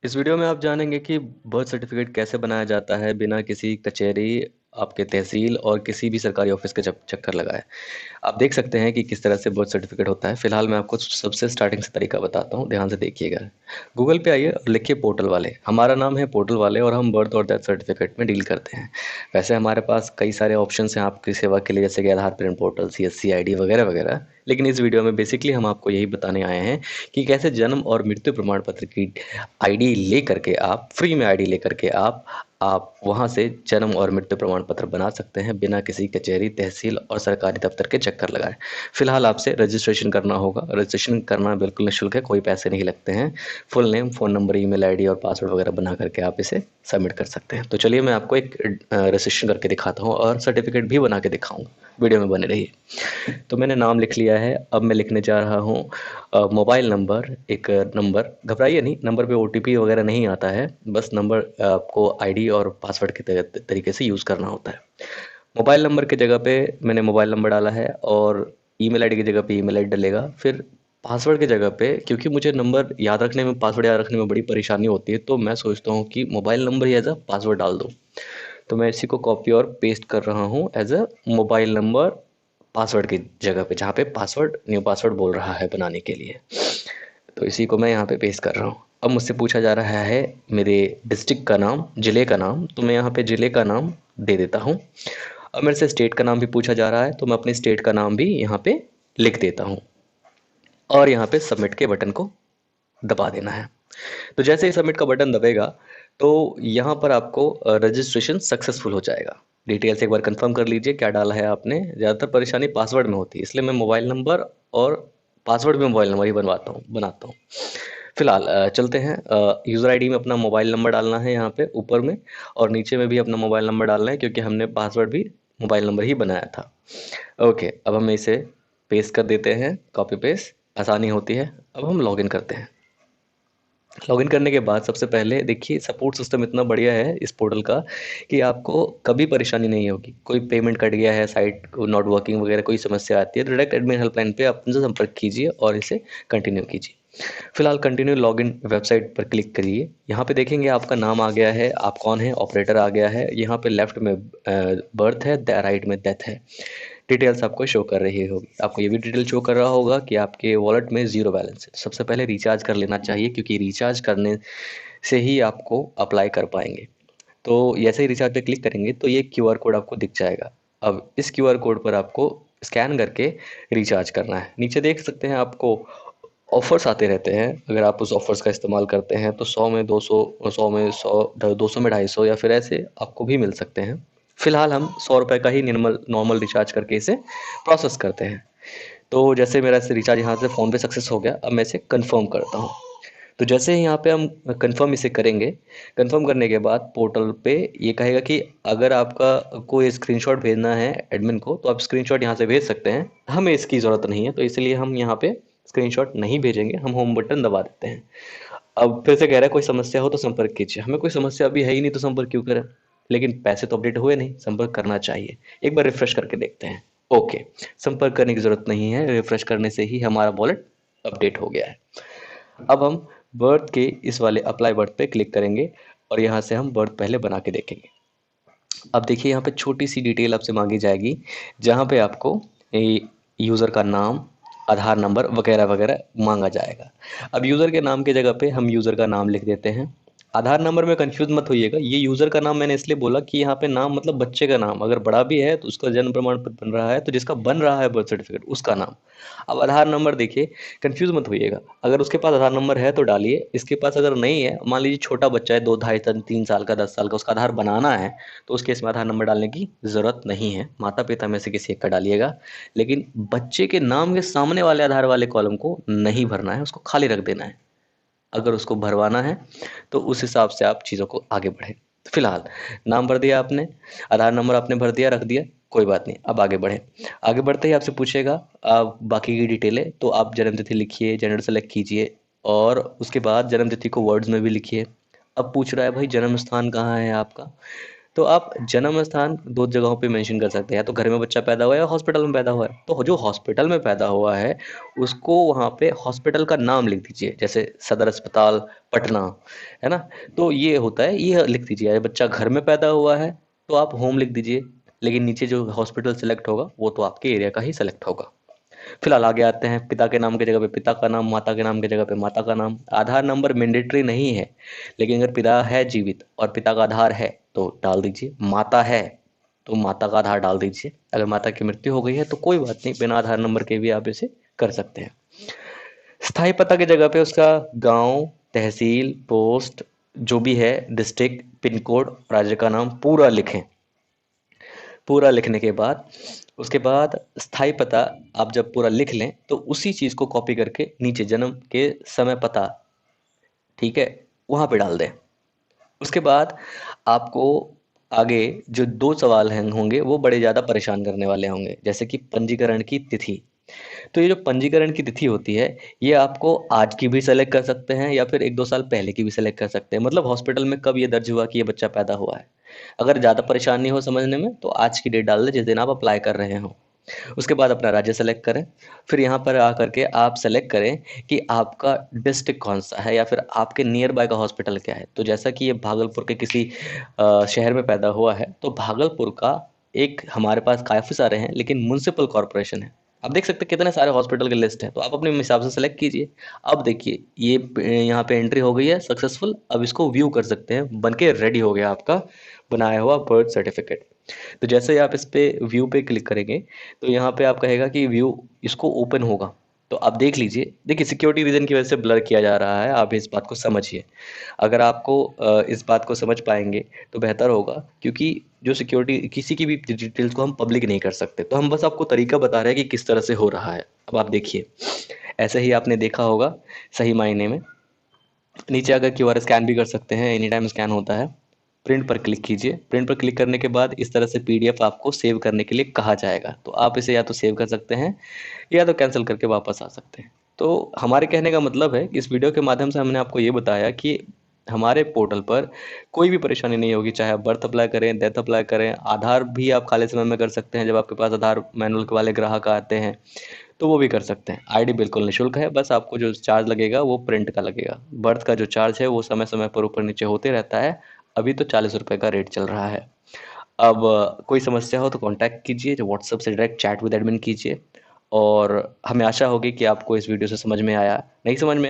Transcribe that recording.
इस वीडियो में आप जानेंगे कि बर्थ सर्टिफिकेट कैसे बनाया जाता है बिना किसी कचहरी, आपके तहसील और किसी भी सरकारी ऑफिस के चक्कर लगाए। आप देख सकते हैं कि किस तरह से बर्थ सर्टिफिकेट होता है। फिलहाल मैं आपको सबसे स्टार्टिंग से तरीका बताता हूँ, ध्यान से देखिएगा। गूगल पे आइए और लिखिए पोर्टल वाले। हमारा नाम है पोर्टल वाले और हम बर्थ और डेथ सर्टिफिकेट में डील करते हैं। वैसे हमारे पास कई सारे ऑप्शंस हैं आपकी सेवा के लिए, जैसे कि आधार प्रिंट पोर्टल, CSC ID वगैरह वगैरह। लेकिन इस वीडियो में बेसिकली हम आपको यही बताने आए हैं कि कैसे जन्म और मृत्यु प्रमाण पत्र की आईडी लेकर के आप फ्री में आईडी लेकर के आप वहां से जन्म और मृत्यु प्रमाण पत्र बना सकते हैं बिना किसी कचहरी, तहसील और सरकारी दफ्तर के चक्कर लगाए। फिलहाल आपसे रजिस्ट्रेशन करना होगा। रजिस्ट्रेशन करना बिल्कुल निःशुल्क है, कोई पैसे नहीं लगते हैं। Full name, phone number, email ID और पासवर्ड वगैरह बना करके आप इसे सबमिट कर सकते हैं। तो चलिए मैं आपको एक रजिस्ट्रेशन करके दिखाता हूँ और सर्टिफिकेट भी बना के दिखाऊंगा। वीडियो में बने रहिए। तो मैंने नाम लिख लिया है। अब मैं लिखने जा रहा हूँ मोबाइल नंबर। एक नंबर, घबराइए नहीं, नंबर पे OTP वगैरह नहीं आता है। बस नंबर आपको आईडी और पासवर्ड के तरीके से यूज़ करना होता है। मोबाइल नंबर की जगह पे मैंने मोबाइल नंबर डाला है और ईमेल आईडी की जगह पे ईमेल आईडी डलेगा। फिर पासवर्ड की जगह पे, क्योंकि मुझे नंबर याद रखने में, पासवर्ड याद रखने में बड़ी परेशानी होती है, तो मैं सोचता हूँ कि मोबाइल नंबर ही एज अ पासवर्ड डाल दूँ। तो मैं इसी को कॉपी और पेस्ट कर रहा हूँ as a mobile number password की जगह पे, जहाँ पे पासवर्ड न्यू पासवर्ड बोल रहा है बनाने के लिए। तो इसी को मैं यहाँ पे पेस्ट कर रहा हूँ। अब मुझसे पूछा जा रहा है मेरे डिस्ट्रिक्ट का नाम, ज़िले का नाम, तो मैं यहाँ पे ज़िले का नाम दे देता हूँ। अब मेरे से स्टेट का नाम भी पूछा जा रहा है, तो मैं अपने स्टेट का नाम भी यहाँ पे लिख देता हूँ और यहाँ पे सबमिट के बटन को दबा देना है। तो जैसे ही सबमिट का बटन दबेगा तो यहाँ पर आपको रजिस्ट्रेशन सक्सेसफुल हो जाएगा। डिटेल्स एक बार कंफर्म कर लीजिए क्या डाला है आपने। ज़्यादातर परेशानी पासवर्ड में होती है, इसलिए मैं मोबाइल नंबर और पासवर्ड भी मोबाइल नंबर ही बनाता हूँ। फिलहाल चलते हैं। यूज़र आईडी में अपना मोबाइल नंबर डालना है यहाँ पे ऊपर में, और नीचे में भी अपना मोबाइल नंबर डालना है, क्योंकि हमने पासवर्ड भी मोबाइल नंबर ही बनाया था। ओके, अब हम इसे पेस्ट कर देते हैं, कॉपी पेस्ट आसानी होती है। अब हम लॉगिन करते हैं। लॉगिन करने के बाद सबसे पहले देखिए, सपोर्ट सिस्टम इतना बढ़िया है इस पोर्टल का कि आपको कभी परेशानी नहीं होगी। कोई पेमेंट कट गया है, साइट नॉट वर्किंग वगैरह कोई समस्या आती है तो डायरेक्ट एडमिन हेल्पलाइन पे आप उनसे संपर्क कीजिए और इसे कंटिन्यू कीजिए। फिलहाल कंटिन्यू लॉगिन वेबसाइट पर क्लिक करिए। यहाँ पे देखेंगे आपका नाम आ गया है, आप कौन है, ऑपरेटर आ गया है। यहाँ पे लेफ्ट में बर्थ है, राइट में डेथ है। डिटेल्स आपको शो कर रही होगी। आपको ये भी डिटेल शो कर रहा होगा कि आपके वॉलेट में ज़ीरो बैलेंस है। सबसे पहले रिचार्ज कर लेना चाहिए, क्योंकि रिचार्ज करने से ही आपको अप्लाई कर पाएंगे। तो जैसे ही रिचार्ज पे क्लिक करेंगे तो ये QR कोड आपको दिख जाएगा। अब इस QR कोड पर आपको स्कैन करके रिचार्ज करना है। नीचे देख सकते हैं आपको ऑफर्स आते रहते हैं। अगर आप उस ऑफर्स का इस्तेमाल करते हैं तो 100 में 200, 100 में 100, 200 में 250 या फिर ऐसे आपको भी मिल सकते हैं। फिलहाल हम 100 रुपये का ही नॉर्मल रिचार्ज करके इसे प्रोसेस करते हैं। तो जैसे मेरा से रिचार्ज यहाँ से फ़ोन पे सक्सेस हो गया, अब मैं इसे कंफर्म करता हूँ। तो जैसे ही यहाँ पे हम कंफर्म इसे करेंगे, कंफर्म करने के बाद पोर्टल पे ये कहेगा कि अगर आपका कोई स्क्रीनशॉट भेजना है एडमिन को तो आप स्क्रीनशॉट यहाँ से भेज सकते हैं। हमें इसकी ज़रूरत नहीं है, तो इसलिए हम यहाँ पे स्क्रीनशॉट नहीं भेजेंगे, हम होम बटन दबा देते हैं। अब फिर से कह रहा है कोई समस्या हो तो संपर्क कीजिए। हमें कोई समस्या अभी है ही नहीं, तो संपर्क क्यों करें। लेकिन पैसे तो अपडेट हुए नहीं, संपर्क करना चाहिए। एक बार रिफ्रेश करके देखते हैं। ओके, संपर्क करने की ज़रूरत नहीं है, रिफ्रेश करने से ही हमारा वॉलेट अपडेट हो गया है। अब हम बर्थ के इस वाले अप्लाई बर्थ पे क्लिक करेंगे और यहाँ से हम बर्थ पहले बना के देखेंगे। अब देखिए, यहाँ पे छोटी सी डिटेल आपसे मांगी जाएगी, जहाँ पे आपको यूज़र का नाम, आधार नंबर वगैरह वगैरह मांगा जाएगा। अब यूज़र के नाम की जगह पे हम यूज़र का नाम लिख देते हैं। आधार नंबर में कंफ्यूज मत होइएगा, ये यूज़र का नाम मैंने इसलिए बोला कि यहाँ पे नाम मतलब बच्चे का नाम। अगर बड़ा भी है तो उसका जन्म प्रमाण पत्र बन रहा है, तो जिसका बन रहा है बर्थ सर्टिफिकेट उसका नाम। अब आधार नंबर देखिए, कंफ्यूज मत होइएगा। अगर उसके पास आधार नंबर है तो डालिए, इसके पास अगर नहीं है, मान लीजिए छोटा बच्चा है, 2, ढाई, 3 साल का, 10 साल का, उसका आधार बनाना है, तो उसके इसमें आधार नंबर डालने की ज़रूरत नहीं है। माता पिता में से किसी एक का डालिएगा, लेकिन बच्चे के नाम के सामने वाले आधार वाले कॉलम को नहीं भरना है, उसको खाली रख देना है। अगर उसको भरवाना है तो उस हिसाब से आप चीज़ों को आगे बढ़ें। फिलहाल नाम भर दिया आपने, आधार नंबर आपने भर दिया, रख दिया, कोई बात नहीं, अब आगे बढ़ें। आगे बढ़ते ही आपसे पूछेगा बाकी की डिटेलें, तो आप जन्म तिथि लिखिए, जेंडर सेलेक्ट कीजिए और उसके बाद जन्म तिथि को वर्ड्स में भी लिखिए। अब पूछ रहा है भाई जन्म स्थान कहाँ है आपका, तो आप जन्म स्थान 2 जगहों पे मेंशन कर सकते हैं, या तो घर में बच्चा पैदा हुआ है या हॉस्पिटल में पैदा हुआ है। तो जो हॉस्पिटल में पैदा हुआ है, उसको वहाँ पे हॉस्पिटल का नाम लिख दीजिए, जैसे सदर अस्पताल पटना, है ना? तो ये होता है, ये लिख दीजिए। या बच्चा घर में पैदा हुआ है, तो आप होम लिख दीजिए, लेकिन नीचे जो हॉस्पिटल सेलेक्ट होगा, वो तो आपके एरिया का ही सेलेक्ट होगा। फिलहाल आगे आते हैं, पिता के नाम की जगह पे पिता का नाम, माता के नाम की जगह पे माता का नाम। आधार नंबर मैंडेटरी नहीं है, लेकिन अगर पिता है जीवित और पिता का आधार है तो डाल दीजिए। माता है तो माता का आधार डाल दीजिए। अगर माता की मृत्यु हो गई है तो कोई बात नहीं, बिना आधार नंबर के भी आप इसे कर सकते हैं। स्थायी पता की जगह पे उसका गांव, तहसील, पोस्ट, जो भी है, डिस्ट्रिक्ट, पिन कोड, राज्य का नाम पूरा लिखें। पूरा लिखने के बाद उसके बाद स्थायी पता आप जब पूरा लिख लें, तो उसी चीज़ को कॉपी करके नीचे जन्म के समय पता, ठीक है, वहाँ पे डाल दें। उसके बाद आपको आगे जो 2 सवाल हैं होंगे, वो बड़े ज़्यादा परेशान करने वाले होंगे, जैसे कि पंजीकरण की तिथि। तो ये जो पंजीकरण की तिथि होती है, ये आपको आज की भी सेलेक्ट कर सकते हैं या फिर 1-2 साल पहले की भी सेलेक्ट कर सकते हैं। मतलब हॉस्पिटल में कब ये दर्ज हुआ कि ये बच्चा पैदा हुआ है। अगर ज़्यादा परेशानी हो समझने में, तो आज की डेट डाल दें जिस दिन आप अप्लाई कर रहे हो। उसके बाद अपना राज्य सेलेक्ट करें। फिर यहाँ पर आकर के आप सेलेक्ट करें कि आपका डिस्ट्रिक्ट कौन-सा है या फिर आपके नियर बाय का हॉस्पिटल क्या है। तो जैसा कि ये भागलपुर के किसी शहर में पैदा हुआ है, तो भागलपुर का एक हमारे पास काफ़ी सारे हैं, लेकिन म्युनिसिपल कॉर्पोरेशन है। आप देख सकते हैं कितने सारे हॉस्पिटल की लिस्ट है, तो आप अपने हिसाब से सेलेक्ट कीजिए। अब देखिए ये यहाँ पे एंट्री हो गई है सक्सेसफुल। अब इसको व्यू कर सकते हैं, बन के रेडी हो गया आपका बनाया हुआ बर्थ सर्टिफिकेट। तो जैसे ही आप इस पे व्यू पे क्लिक करेंगे, तो यहाँ पे आप कहेगा कि व्यू, इसको ओपन होगा। तो आप देख लीजिए, देखिए सिक्योरिटी रीज़न की वजह से ब्लर किया जा रहा है, आप इस बात को समझिए। अगर आपको इस बात को समझ पाएंगे तो बेहतर होगा, क्योंकि जो सिक्योरिटी, किसी की भी डिटेल्स को हम पब्लिक नहीं कर सकते। तो हम बस आपको तरीका बता रहे हैं कि किस तरह से हो रहा है। अब आप देखिए, ऐसे ही आपने देखा होगा सही मायने में। नीचे अगर क्यूआर स्कैन भी कर सकते हैं, एनी टाइम स्कैन होता है। प्रिंट पर क्लिक कीजिए। प्रिंट पर क्लिक करने के बाद इस तरह से पीडीएफ आपको सेव करने के लिए कहा जाएगा। तो आप इसे या तो सेव कर सकते हैं या तो कैंसिल करके वापस आ सकते हैं। तो हमारे कहने का मतलब है कि इस वीडियो के माध्यम से हमने आपको ये बताया कि हमारे पोर्टल पर कोई भी परेशानी नहीं होगी, चाहे आप बर्थ अप्लाई करें, डेथ अप्लाई करें। आधार भी आप खाली समय में कर सकते हैं, जब आपके पास आधार मैनुअल वाले ग्राहक आते हैं तो वो भी कर सकते हैं। आईडी बिल्कुल निःशुल्क है, बस आपको जो चार्ज लगेगा वो प्रिंट का लगेगा। बर्थ का जो चार्ज है वो समय समय पर ऊपर नीचे होते रहता है। अभी तो 40 रुपये का रेट चल रहा है। अब कोई समस्या हो तो कांटेक्ट कीजिए, जो व्हाट्सएप से डायरेक्ट चैट विद एडमिन कीजिए। और हमें आशा होगी कि आपको इस वीडियो से समझ में आया। नहीं समझ में